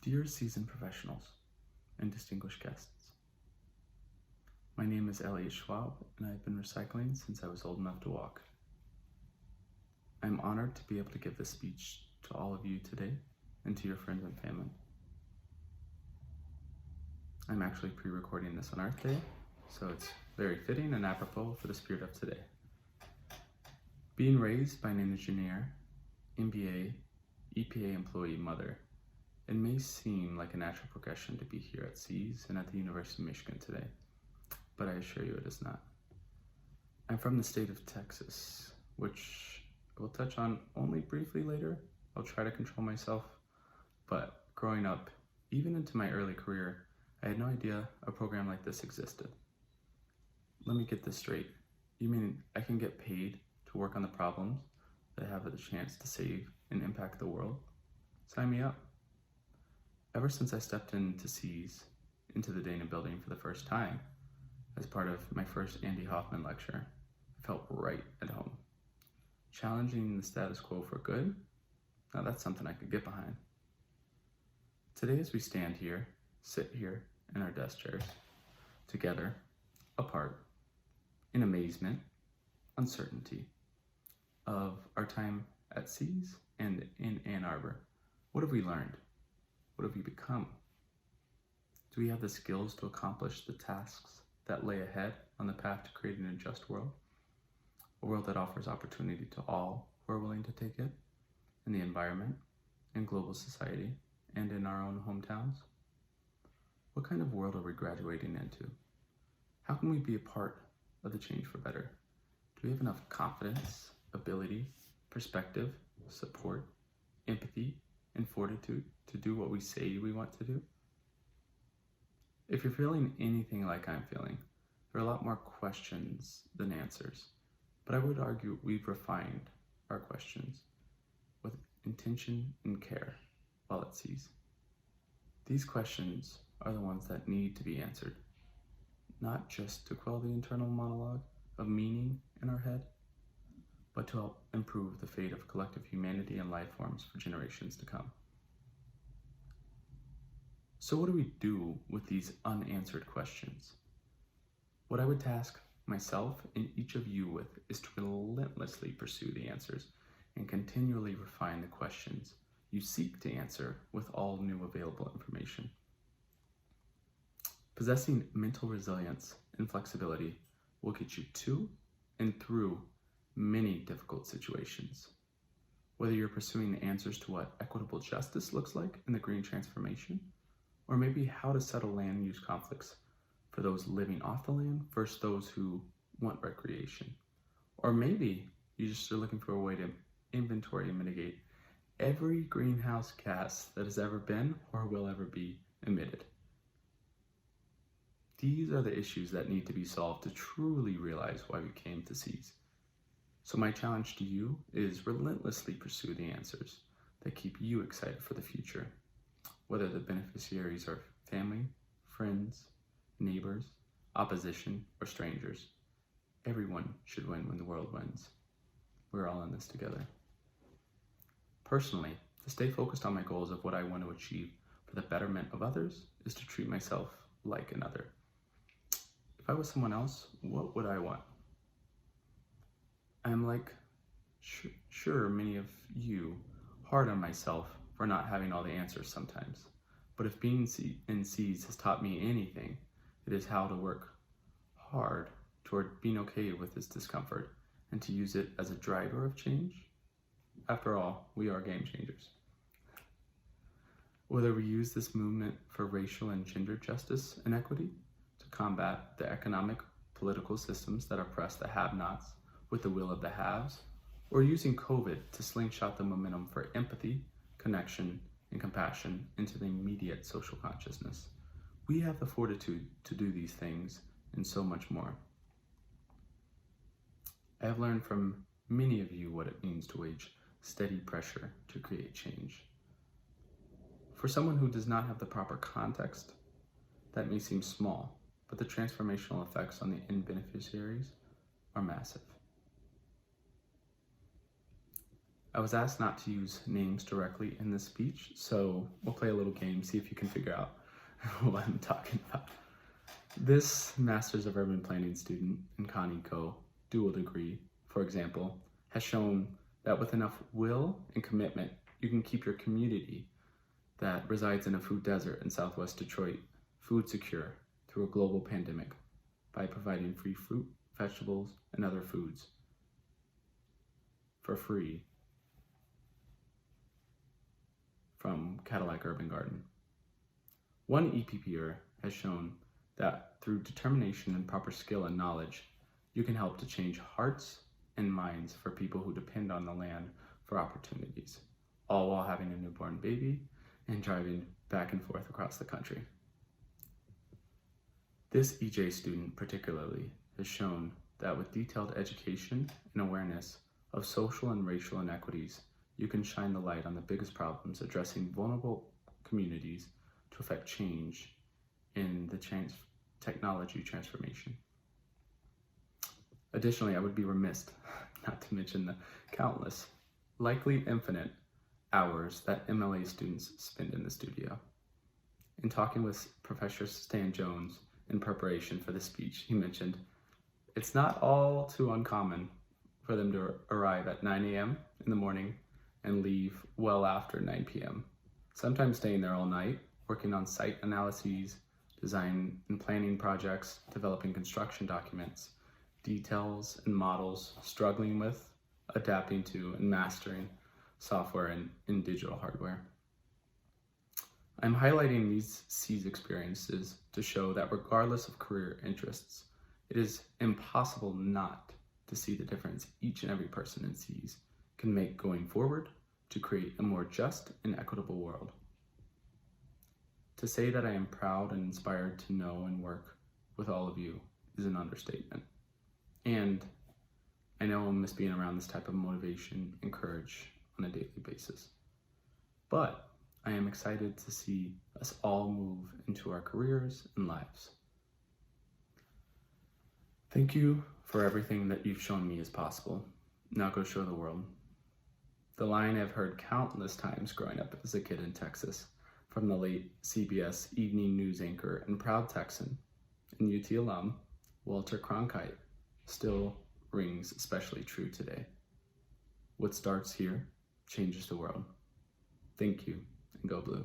Dear seasoned professionals and distinguished guests, my name is Elliott Schwab, and I've been recycling since I was old enough to walk. I'm honored to be able to give this speech to all of you today and to your friends and family. I'm actually pre-recording this on Earth Day, so it's very fitting and apropos for the spirit of today. Being raised by an engineer, MBA, EPA employee mother, it may seem like a natural progression to be here at SEAS and at the University of Michigan today, but I assure you it is not. I'm from the state of Texas, which I will touch on only briefly later. I'll try to control myself, but growing up, even into my early career, I had no idea a program like this existed. Let me get this straight. You mean I can get paid to work on the problems that have the chance to save and impact the world? Sign me up. Ever since I stepped into SEAS, into the Dana building for the first time, as part of my first Andy Hoffman lecture, I felt right at home. Challenging the status quo for good? Now that's something I could get behind. Today as we stand here, sit here in our desk chairs, together, apart, in amazement, uncertainty of our time at SEAS and in Ann Arbor, what have we learned? What have we become? Do we have the skills to accomplish the tasks that lay ahead on the path to creating a just world? A world that offers opportunity to all who are willing to take it, in the environment, in global society, and in our own hometowns? What kind of world are we graduating into? How can we be a part of the change for better? Do we have enough confidence, ability, perspective, support, empathy, and fortitude to do what we say we want to do? If you're feeling anything like I'm feeling, there are a lot more questions than answers, but I would argue we've refined our questions with intention and care while at SEAS. These questions are the ones that need to be answered, not just to quell the internal monologue of meaning in our head, but to help improve the fate of collective humanity and life forms for generations to come. So what do we do with these unanswered questions? What I would task myself and each of you with is to relentlessly pursue the answers and continually refine the questions you seek to answer with all new available information. Possessing mental resilience and flexibility will get you to and through many difficult situations. Whether you're pursuing the answers to what equitable justice looks like in the green transformation, or maybe how to settle land use conflicts for those living off the land versus those who want recreation. Or maybe you just are looking for a way to inventory and mitigate every greenhouse gas that has ever been or will ever be emitted. These are the issues that need to be solved to truly realize why we came to SEAS. So my challenge to you is relentlessly pursue the answers that keep you excited for the future. Whether the beneficiaries are family, friends, neighbors, opposition, or strangers, everyone should win when the world wins. We're all in this together. Personally, to stay focused on my goals of what I want to achieve for the betterment of others is to treat myself like another. If I was someone else, what would I want? I'm sure many of you, hard on myself for not having all the answers sometimes. But if being in SEAS has taught me anything, it is how to work hard toward being okay with this discomfort and to use it as a driver of change. After all, we are game changers. Whether we use this movement for racial and gender justice and equity to combat the economic, political systems that oppress the have-nots with the will of the haves, or using COVID to slingshot the momentum for empathy, connection, and compassion into the immediate social consciousness, we have the fortitude to do these things and so much more. I have learned from many of you what it means to wage steady pressure to create change. For someone who does not have the proper context, that may seem small, but the transformational effects on the end beneficiaries are massive. I was asked not to use names directly in this speech, so we'll play a little game, see if you can figure out what I'm talking about. This Masters of Urban Planning student in ConEco dual degree, for example, has shown that with enough will and commitment, you can keep your community that resides in a food desert in Southwest Detroit food secure through a global pandemic by providing free fruit, vegetables, and other foods for free from Cadillac Urban Garden. One EPPer has shown that through determination and proper skill and knowledge, you can help to change hearts and minds for people who depend on the land for opportunities, all while having a newborn baby and driving back and forth across the country. This EJ student particularly has shown that with detailed education and awareness of social and racial inequities, you can shine the light on the biggest problems addressing vulnerable communities to affect change in the technology transformation. Additionally, I would be remiss not to mention the countless, likely infinite, hours that MLA students spend in the studio. In talking with Professor Stan Jones in preparation for the speech, he mentioned, it's not all too uncommon for them to arrive at 9 a.m. in the morning and leave well after 9 p.m., sometimes staying there all night, working on site analyses, design and planning projects, developing construction documents, details and models, struggling with, adapting to, and mastering software and digital hardware. I'm highlighting these C's experiences to show that regardless of career interests, it is impossible not to see the difference each and every person in C's can make going forward to create a more just and equitable world. To say that I am proud and inspired to know and work with all of you is an understatement. And I know I'll miss being around this type of motivation and courage on a daily basis. But I am excited to see us all move into our careers and lives. Thank you for everything that you've shown me is possible. Now go show the world. The line I've heard countless times growing up as a kid in Texas from the late CBS evening news anchor and proud Texan and UT alum, Walter Cronkite, still rings especially true today. What starts here changes the world. Thank you, and go blue.